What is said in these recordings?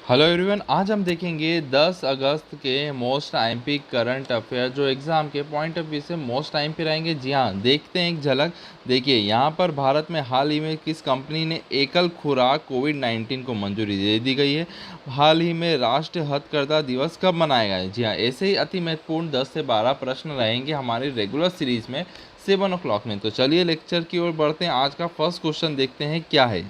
Hello everyone, आज हम देखेंगे 10 अगस्त के मोस्ट आईएमपी करंट अफेयर जो एग्ज़ाम के पॉइंट ऑफ व्यू से मोस्ट आईएमपी रहेंगे। जी हाँ, देखते हैं एक झलक। देखिए यहाँ पर भारत में हाल ही में किस कंपनी ने एकल खुराक कोविड-19 को मंजूरी दे दी गई है। हाल ही में राष्ट्रीय हथकरघा दिवस कब मनाया गया है। जी हाँ, ऐसे ही अति महत्वपूर्ण 10 से 12 प्रश्न रहेंगे हमारी रेगुलर सीरीज़ में 7 o'clock में। तो चलिए लेक्चर की ओर बढ़ते हैं। आज का फर्स्ट क्वेश्चन देखते हैं क्या है।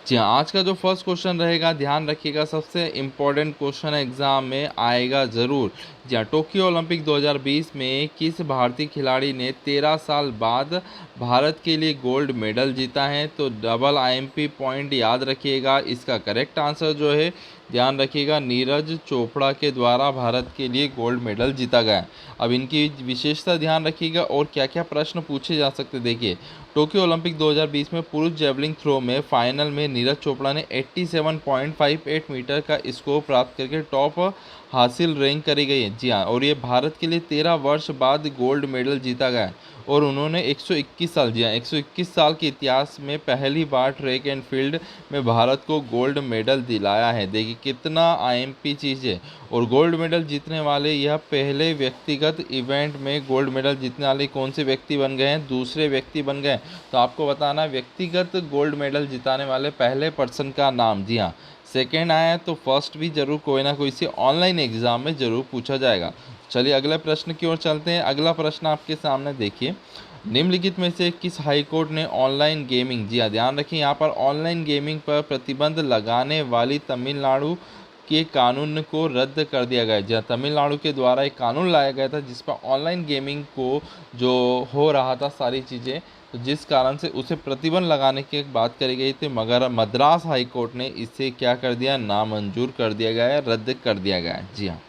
जी हाँ, आज का जो फर्स्ट क्वेश्चन रहेगा, ध्यान रखिएगा, सबसे इम्पोर्टेंट क्वेश्चन एग्जाम में आएगा ज़रूर। जी हाँ, टोक्यो ओलंपिक 2020 में किस भारतीय खिलाड़ी ने 13 साल बाद भारत के लिए गोल्ड मेडल जीता है। तो डबल आईएमपी पॉइंट याद रखिएगा। इसका करेक्ट आंसर जो है, ध्यान रखिएगा, नीरज चोपड़ा के द्वारा भारत के लिए गोल्ड मेडल जीता गया। अब इनकी विशेषता ध्यान रखिएगा और क्या क्या प्रश्न पूछे जा सकते। देखिए, टोक्यो ओलंपिक 2020 में पुरुष जेवलिंग थ्रो में फाइनल में नीरज चोपड़ा ने 87.58 मीटर का स्कोर प्राप्त करके टॉप हासिल रैंक करी गई है। जी हाँ, और ये भारत के लिए 13 वर्ष बाद गोल्ड मेडल जीता गया है। और उन्होंने 121 साल, जी हाँ, 121 साल के इतिहास में पहली बार ट्रैक एंड फील्ड में भारत को गोल्ड मेडल दिलाया है। देखिए कितना आईएमपी चीज़ है। और गोल्ड मेडल जीतने वाले यह पहले व्यक्तिगत इवेंट में गोल्ड मेडल जीतने वाले कौन से व्यक्ति बन गए हैं, दूसरे व्यक्ति बन गए। तो आपको बताना है व्यक्तिगत गोल्ड मेडल जिताने वाले पहले पर्सन का नाम। जी हाँ, सेकेंड आया है तो फर्स्ट भी जरूर कोई ना कोई से ऑनलाइन एग्जाम में जरूर पूछा जाएगा। चलिए अगले प्रश्न की ओर चलते हैं। अगला प्रश्न आपके सामने देखिए, निम्नलिखित में से किस हाई कोर्ट ने ऑनलाइन गेमिंग, जी हाँ ध्यान रखिए यहाँ पर ऑनलाइन गेमिंग पर प्रतिबंध लगाने वाली तमिलनाडु के कानून को रद्द कर दिया गया है। जी हाँ, तमिलनाडु के द्वारा एक कानून लाया गया था जिस पर ऑनलाइन गेमिंग को जो हो रहा था सारी चीज़ें, तो जिस कारण से उसे प्रतिबंध लगाने की बात करी गई थी, मगर मद्रास हाई कोर्ट ने इसे क्या कर दिया, नामंजूर कर दिया गया है, रद्द कर दिया गया है। जी हाँ,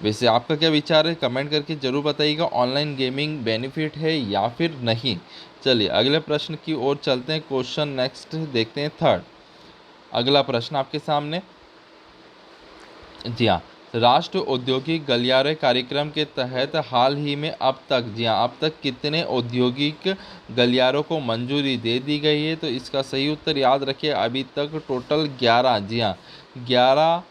वैसे आपका क्या विचार है कमेंट करके ज़रूर बताइएगा। ऑनलाइन गेमिंग बेनिफिट है या फिर नहीं। चलिए अगले प्रश्न की ओर चलते हैं। क्वेश्चन नेक्स्ट देखते हैं, थर्ड। अगला प्रश्न आपके सामने। जी हाँ, राष्ट्रीय औद्योगिक गलियारे कार्यक्रम के तहत हाल ही में अब तक, जी हाँ, अब तक कितने औद्योगिक गलियारों को मंजूरी दे दी गई है। तो इसका सही उत्तर याद रखिए, अभी तक टोटल 11, जी हाँ 11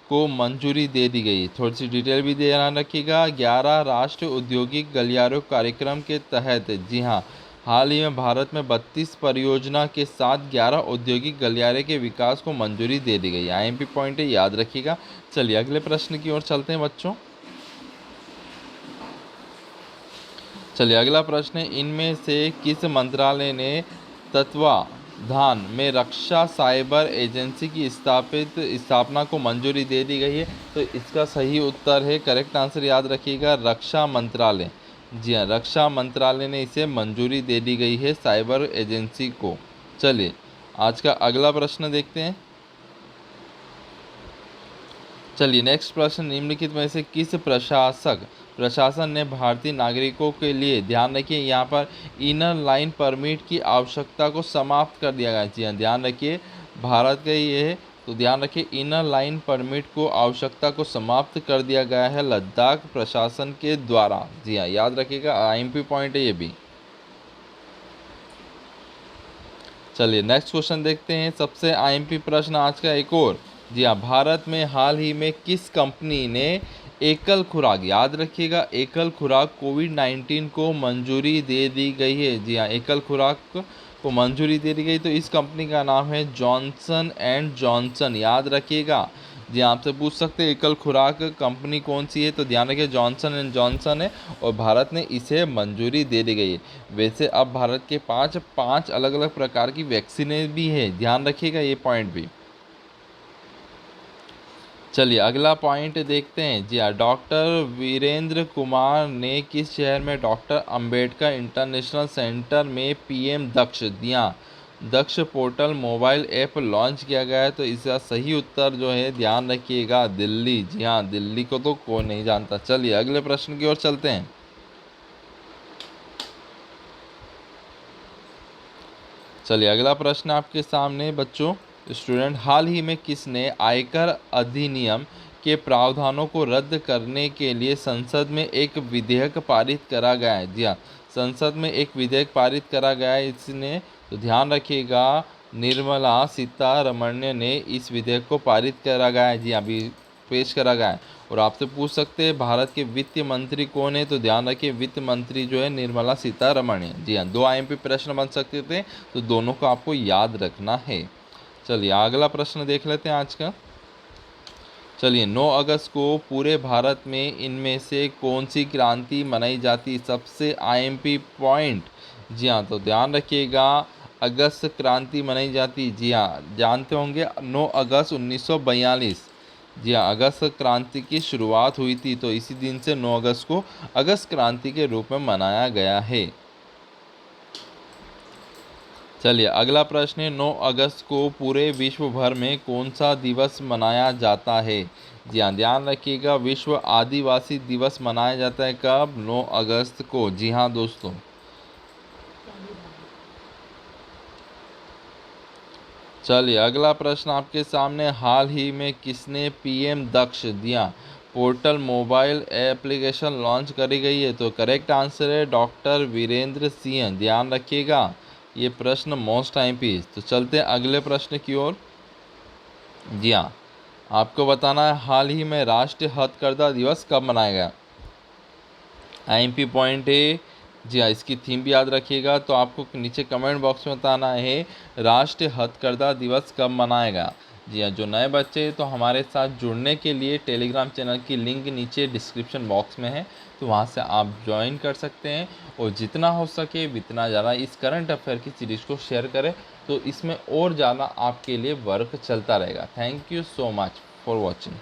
को मंजूरी दे दी गई है। थोड़ी सी डिटेल भी ध्यान रखिएगा। 11 राष्ट्रीय औद्योगिक गलियारों कार्यक्रम के तहत, जी हाँ, हाल ही में भारत में 32 परियोजना के साथ 11 औद्योगिक गलियारे के विकास को मंजूरी दे दी गई है। आईएमपी पॉइंट है, याद रखिएगा। चलिए अगले प्रश्न की ओर चलते हैं बच्चों। चलिए अगला प्रश्न है, इनमें से किस मंत्रालय ने तत्वाधान में रक्षा साइबर एजेंसी की स्थापना को मंजूरी दे दी गई है। तो इसका सही उत्तर है, करेक्ट आंसर याद रखिएगा, रक्षा मंत्रालय। जी हाँ, रक्षा मंत्रालय ने इसे मंजूरी दे दी गई है, साइबर एजेंसी को। चलिए आज का अगला प्रश्न देखते हैं। चलिए नेक्स्ट प्रश्न, निम्नलिखित में से किस प्रशासन ने भारतीय नागरिकों के लिए, ध्यान रखिए यहाँ पर, इनर लाइन परमिट की आवश्यकता को समाप्त कर दिया गया। जी हाँ, ध्यान रखिए, भारत का ये है, तो ध्यान रखिए इनर लाइन परमिट को आवश्यकता को समाप्त कर दिया गया है लद्दाख प्रशासन के द्वारा। जी हाँ, याद रखिएगा, आईएमपी पॉइंट है ये भी। चलिए नेक्स्ट क्वेश्चन देखते हैं, सबसे आईएमपी प्रश्न आज का एक और। जी हाँ, भारत में हाल ही में किस कंपनी ने एकल खुराक, याद रखिएगा, एकल खुराक कोविड-19 को मंजूरी दे दी गई है। जी हाँ, एकल खुराक को मंजूरी दे दी गई। तो इस कंपनी का नाम है जॉनसन एंड जॉनसन, याद रखिएगा। जी हाँ, आपसे पूछ सकते हैं एकल खुराक कंपनी कौन सी है, तो ध्यान रखिए जॉनसन एंड जॉनसन है और भारत ने इसे मंजूरी दे दी गई है। वैसे अब भारत के पाँच अलग अलग प्रकार की वैक्सीनें भी है, ध्यान रखिएगा ये पॉइंट भी। चलिए अगला पॉइंट देखते हैं। जी हाँ, डॉक्टर वीरेंद्र कुमार ने किस शहर में डॉक्टर अंबेडकर इंटरनेशनल सेंटर में पीएम दक्ष, जी हाँ, दक्ष पोर्टल मोबाइल ऐप लॉन्च किया गया है। तो इसका सही उत्तर जो है, ध्यान रखिएगा, दिल्ली। जी हाँ, दिल्ली को तो कोई नहीं जानता। चलिए अगले प्रश्न की ओर चलते हैं। चलिए अगला प्रश्न आपके सामने बच्चों, स्टूडेंट, हाल ही में किसने आयकर अधिनियम के प्रावधानों को रद्द करने के लिए संसद में एक विधेयक पारित करा गया है। जी हाँ, संसद में एक विधेयक पारित करा गया है इसने, तो ध्यान रखिएगा, निर्मला सीतारमण ने इस विधेयक को पारित करा गया है। जी अभी पेश करा गया है। और आपसे पूछ सकते हैं भारत के वित्त मंत्री कौन है, तो ध्यान रखिए वित्त मंत्री जो है निर्मला सीतारमण है। जी हाँ, 2 IMP प्रश्न बन सकते थे, तो दोनों को आपको याद रखना है। चलिए अगला प्रश्न देख लेते हैं आज का। चलिए 9 अगस्त को पूरे भारत में इनमें से कौन सी क्रांति मनाई जाती है, सबसे IMP पॉइंट। जी हाँ, तो ध्यान रखिएगा अगस्त क्रांति मनाई जाती। जी हाँ, जानते होंगे 9 अगस्त 1942। जी हाँ, अगस्त क्रांति की शुरुआत हुई थी, तो इसी दिन से 9 अगस्त को अगस्त क्रांति के रूप में मनाया गया है। चलिए अगला प्रश्न है 9 अगस्त को पूरे विश्व भर में कौन सा दिवस मनाया जाता है। जी हाँ, ध्यान रखिएगा विश्व आदिवासी दिवस मनाया जाता है कब, 9 अगस्त को। जी हाँ दोस्तों। चलिए अगला प्रश्न आपके सामने, हाल ही में किसने PM दक्ष दिया पोर्टल मोबाइल एप्लीकेशन लॉन्च करी गई है, तो करेक्ट आंसर है डॉक्टर वीरेंद्र सिंह। ध्यान रखिएगा ये प्रश्न मोस्ट IMP। तो चलते हैं अगले प्रश्न की ओर। जी हाँ, आपको बताना है हाल ही में राष्ट्रीय हथकरघा दिवस कब मनाया गया। IMP पॉइंट है। जी हाँ, इसकी थीम भी याद रखिएगा। तो आपको नीचे कमेंट बॉक्स में बताना है राष्ट्रीय हथकरघा दिवस कब मनाएगा। जी हाँ, जो नए बच्चे हैं तो हमारे साथ जुड़ने के लिए टेलीग्राम चैनल की लिंक नीचे डिस्क्रिप्शन बॉक्स में है, तो वहाँ से आप ज्वाइन कर सकते हैं। और जितना हो सके उतना ज़्यादा इस करंट अफेयर की सीरीज़ को शेयर करें, तो इसमें और ज़्यादा आपके लिए वर्क चलता रहेगा। Thank you so much for watching.